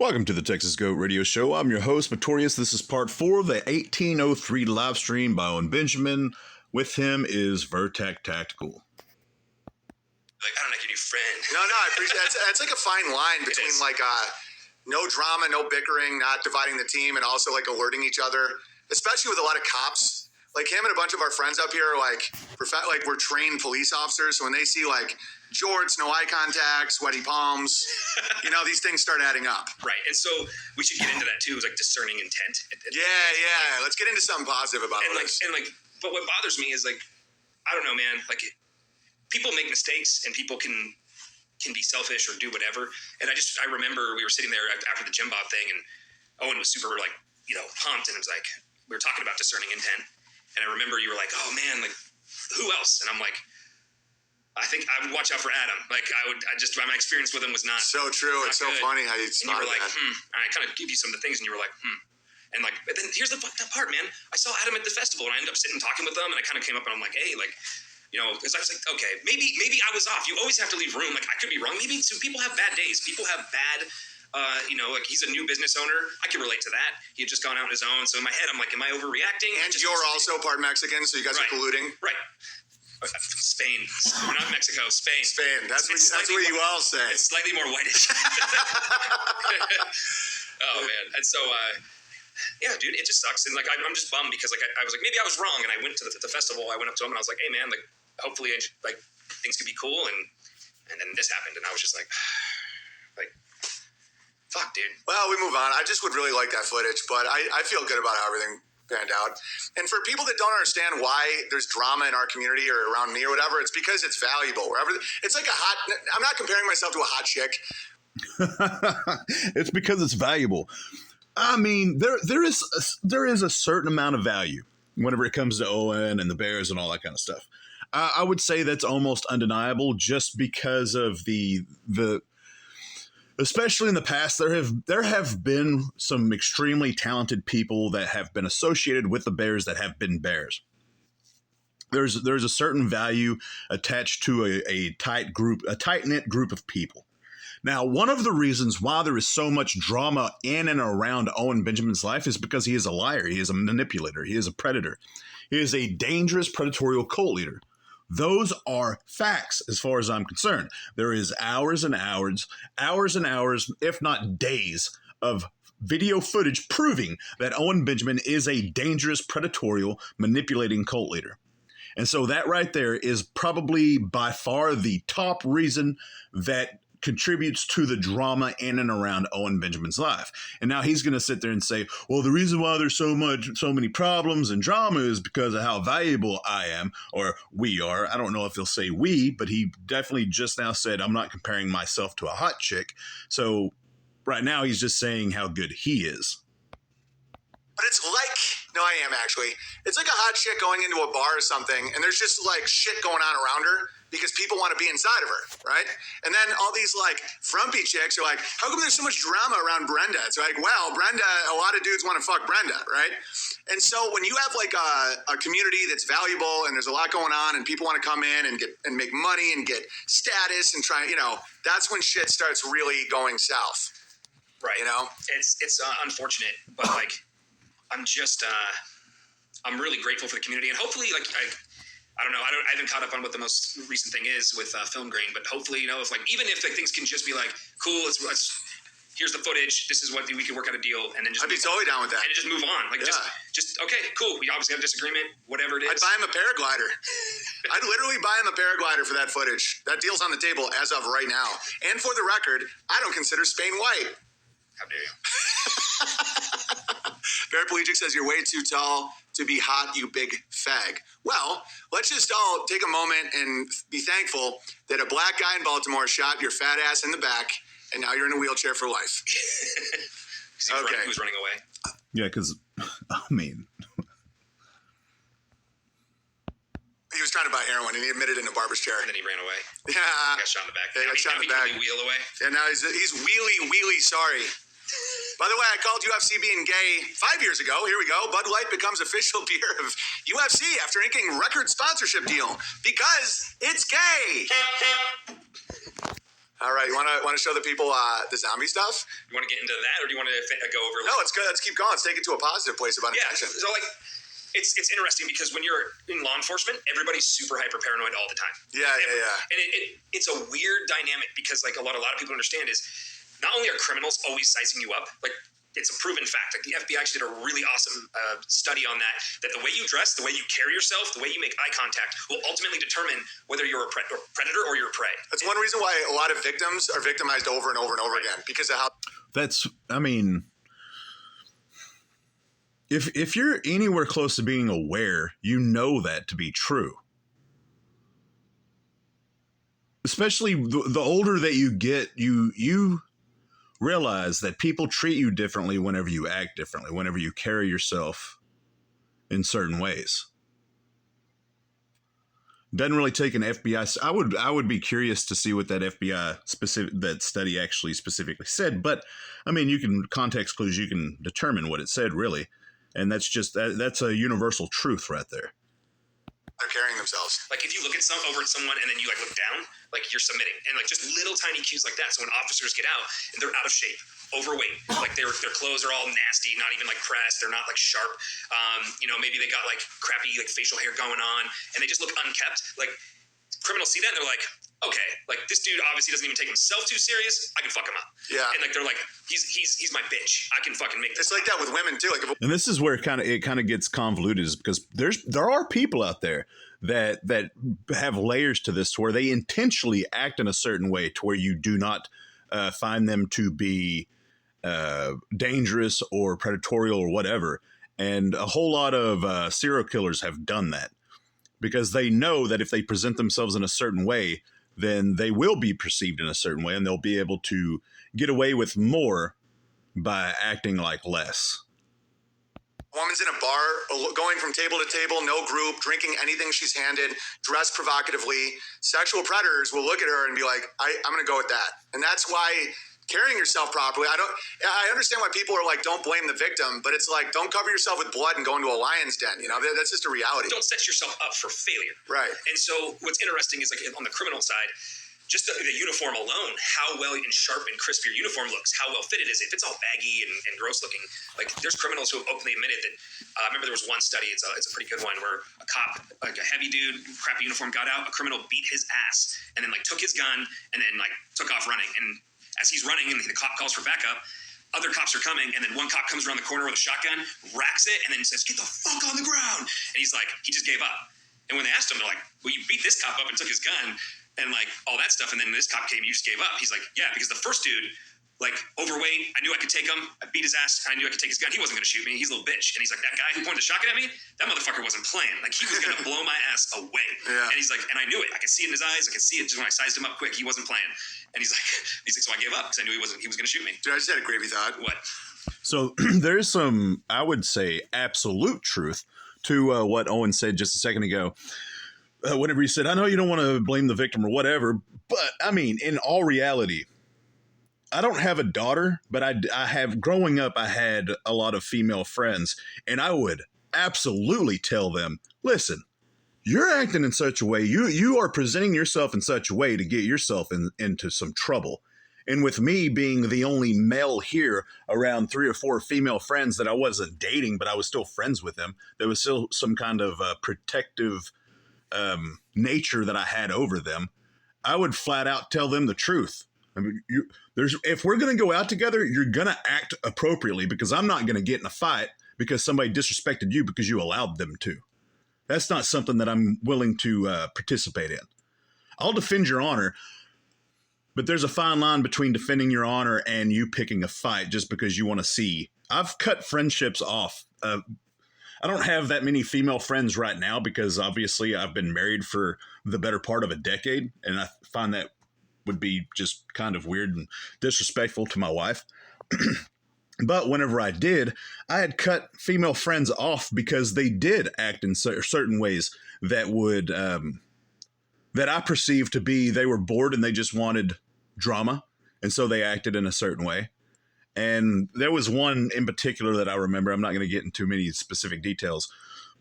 Welcome to the Texas Goat Radio Show. I'm your host, Notorious. This is part 4 of the 1803 live stream by Owen Benjamin. With him is Vertac Tactical. Like, I don't like your new friend. No, I appreciate that. It's like a fine line between no drama, no bickering, not dividing the team, and also like alerting each other, especially with a lot of cops. Like him and a bunch of our friends up here are we're trained police officers. So when they see like jorts, no eye contact, sweaty palms, these things start adding up. Right. And so we should get into that too, is like discerning intent. Yeah. Let's get into something positive about this. But what bothers me is like, I don't know, man, like people make mistakes and people can be selfish or do whatever. And I remember we were sitting there after the Jim Bob thing and Owen was super pumped and it was like, we were talking about discerning intent. And I remember you were like, oh man, like who else? And I'm like, I think I would watch out for Adam. Like my experience with him was not so true. It's so good. Funny how you spotted that. And you were like, I kind of give you some of the things and you were like, And but then here's the fucked up part, man. I saw Adam at the festival and I ended up sitting talking with them and I kind of came up and I'm like, hey, because I was like, okay, maybe I was off. You always have to leave room. Like I could be wrong. Maybe some people have bad days. People have bad, like he's a new business owner. I can relate to that. He had just gone out on his own. So in my head, I'm like, am I overreacting? And you're also part Mexican, so you guys are colluding. Right. Spain. We're not Mexico. Spain. That's what you all say. It's slightly more whitish. Oh, man. And so, yeah, dude, it just sucks. And like, I'm just bummed because like, I was like, maybe I was wrong. And I went to the festival. I went up to him and I was like, hey, man, like, hopefully things could be cool. And then this happened. And I was just like, fuck, dude. Well, we move on. I just would really like that footage, but I feel good about how everything panned out. And for people that don't understand why there's drama in our community or around me or whatever, it's because it's valuable. It's like I'm not comparing myself to a hot chick. It's because it's valuable. I mean, there is a certain amount of value whenever it comes to Owen and the Bears and all that kind of stuff. I would say that's almost undeniable just because of the especially in the past, there have been some extremely talented people that have been associated with the Bears that have been Bears. There's a certain value attached to a tight-knit group of people. Now, one of the reasons why there is so much drama in and around Owen Benjamin's life is because he is a liar. He is a manipulator. He is a predator. He is a dangerous predatorial cult leader. Those are facts as far as I'm concerned. There is hours and hours, if not days, of video footage proving that Owen Benjamin is a dangerous, predatorial, manipulating cult leader. And so that right there is probably by far the top reason that contributes to the drama in and around Owen Benjamin's life. And now he's going to sit there and say, well, the reason why there's so many problems and drama is because of how valuable I am, or we are. I don't know if he'll say we, but he definitely just now said, I'm not comparing myself to a hot chick. So right now he's just saying how good he is. But I am actually. It's like a hot chick going into a bar or something, and there's just like shit going on around her because people want to be inside of her, right? And then all these like frumpy chicks are like, how come there's so much drama around Brenda? It's like, well, Brenda, a lot of dudes want to fuck Brenda, right? And so when you have like a community that's valuable and there's a lot going on and people want to come in and make money and get status and try, that's when shit starts really going south. Right. It's unfortunate, but like, I'm really grateful for the community, and hopefully, like I don't know, I haven't caught up on what the most recent thing is with Film Grain, but hopefully, even if like things can just be like, cool, let's here's the footage, this is what we can work out a deal, and then just I'd be totally down with that, and just move on, just okay, cool. We obviously have a disagreement, whatever it is. I'd buy him a paraglider. I'd literally buy him a paraglider for that footage. That deal's on the table as of right now. And for the record, I don't consider Spain white. How dare you? Paraplegic says you're way too tall to be hot, you big fag. Well, let's just all take a moment and be thankful that a black guy in Baltimore shot your fat ass in the back, and now you're in a wheelchair for life. Okay. Who's running away? Yeah, because, I mean... He was trying to buy heroin, and he admitted in a barber's chair. And then he ran away. Yeah. He got shot in the back. Yeah, he got shot in the back. He wheel away. Yeah, now he's wheelie sorry. By the way, I called UFC being gay 5 years ago. Here we go. Bud Light becomes official beer of UFC after inking record sponsorship deal because it's gay. All right, you want to show the people the zombie stuff? You want to get into that, or do you want to go over? No, it's good. Let's keep going. Let's take it to a positive place about attention. So like, it's interesting because when you're in law enforcement, everybody's super hyper paranoid all the time. Yeah. And it's a weird dynamic because like a lot of people understand is not only are criminals always sizing you up, like it's a proven fact. Like the FBI actually did a really awesome study on that the way you dress, the way you carry yourself, the way you make eye contact will ultimately determine whether you're a predator or you're a prey. That's one reason why a lot of victims are victimized over and over and over again because of how. I mean, if you're anywhere close to being aware, you know that to be true. Especially the older that you get, you realize that people treat you differently whenever you act differently, whenever you carry yourself in certain ways. Doesn't really take an FBI. I would be curious to see what that that study actually specifically said. But I mean, you can context clues. You can determine what it said really, and that's a universal truth right there. They're carrying themselves. Like if you look at over at someone and then you like look down, like you're submitting, and like just little tiny cues like that. So when officers get out and they're out of shape, overweight, like their clothes are all nasty, not even like pressed, they're not like sharp. Maybe they got like crappy like facial hair going on, and they just look unkept. Like criminals see that and they're like, okay, like this dude obviously doesn't even take himself too serious. I can fuck him up. Yeah. And like they're like, he's my bitch. I can fucking make this. It's like that with women too. Like, and this is where it kind of gets convoluted, is because there are people out there that have layers to this, to where they intentionally act in a certain way to where you do not find them to be dangerous or predatorial or whatever. And a whole lot of serial killers have done that because they know that if they present themselves in a certain way, then they will be perceived in a certain way, and they'll be able to get away with more by acting like less. A woman's in a bar, going from table to table, no group, drinking anything she's handed, dressed provocatively. Sexual predators will look at her and be like, I'm going to go with that. And that's why carrying yourself properly, I understand why people are like, don't blame the victim, but it's like, don't cover yourself with blood and go into a lion's den. That's just a reality. Don't set yourself up for failure. Right. And so what's interesting is like on the criminal side, just the uniform alone, how well and sharp and crisp your uniform looks, how well fitted is it. If it's all baggy and gross looking, like there's criminals who have openly admitted that. I remember there was one study, it's a pretty good one, where a cop, like a heavy dude, crappy uniform, got out, a criminal beat his ass and then like took his gun and then like took off running. And as he's running and the cop calls for backup, other cops are coming, and then one cop comes around the corner with a shotgun, racks it, and then says, "Get the fuck on the ground." And he's like, he just gave up. And when they asked him, they're like, "Well, you beat this cop up and took his gun and like all that stuff, and then this cop came, you just gave up." He's like, "Yeah, because the first dude, like overweight, I knew I could take him. I beat his ass. I knew I could take his gun. He wasn't going to shoot me. He's a little bitch." And he's like, "That guy who pointed the shotgun at me, that motherfucker wasn't playing. Like he was going to blow my ass away." Yeah. And he's like, and I knew it. I could see it in his eyes. I could see it just when I sized him up quick. He wasn't playing. And he's like, so I gave up because I knew he was going to shoot me. Dude, I just had a gravy thought. What? So there's some, I would say, absolute truth to what Owen said just a second ago. Whenever he said, I know you don't want to blame the victim or whatever, but I mean, in all reality, I don't have a daughter, but I have, growing up, I had a lot of female friends, and I would absolutely tell them, listen, you're acting in such a way, you are presenting yourself in such a way to get yourself into some trouble. And with me being the only male here around 3 or 4 female friends that I wasn't dating, but I was still friends with them, there was still some kind of protective nature that I had over them. I would flat out tell them the truth. I mean, if we're going to go out together, you're going to act appropriately, because I'm not going to get in a fight because somebody disrespected you because you allowed them to. That's not something that I'm willing to participate in. I'll defend your honor, but there's a fine line between defending your honor and you picking a fight just because you want to see. I've cut friendships off. I don't have that many female friends right now because obviously I've been married for the better part of a decade, and I find that would be just kind of weird and disrespectful to my wife. But whenever I did, I had cut female friends off because they did act in certain ways that would, that I perceived to be, they were bored and they just wanted drama. And so they acted in a certain way. And there was one in particular that I remember. I'm not going to get into many specific details,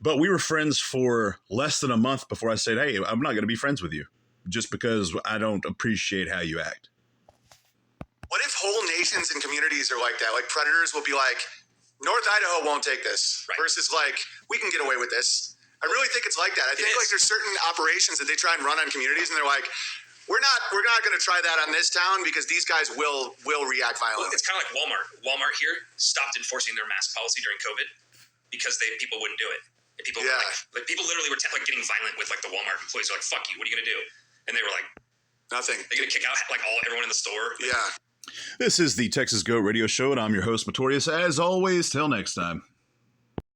but we were friends for less than a month before I said, hey, I'm not going to be friends with you just because I don't appreciate how you act. What if whole nations and communities are like that? Like predators will be like, North Idaho won't take this, Right. versus like, we can get away with this. I really think it's like that. I think is. like there's certain operations that they try and run on communities, and they're like, we're not going to try that on this town because these guys will react Well, violently. it's kind of like Walmart. Walmart here stopped enforcing their mask policy during COVID because people wouldn't do it. And people were like people literally were like getting violent with like the Walmart employees. They're like, "Fuck you! What are you gonna do?" And they were like, Nothing. "They're gonna kick out like everyone in the store." Yeah. This is the Texas Goat Radio Show, and I'm your host, Matorius. As always, till next time.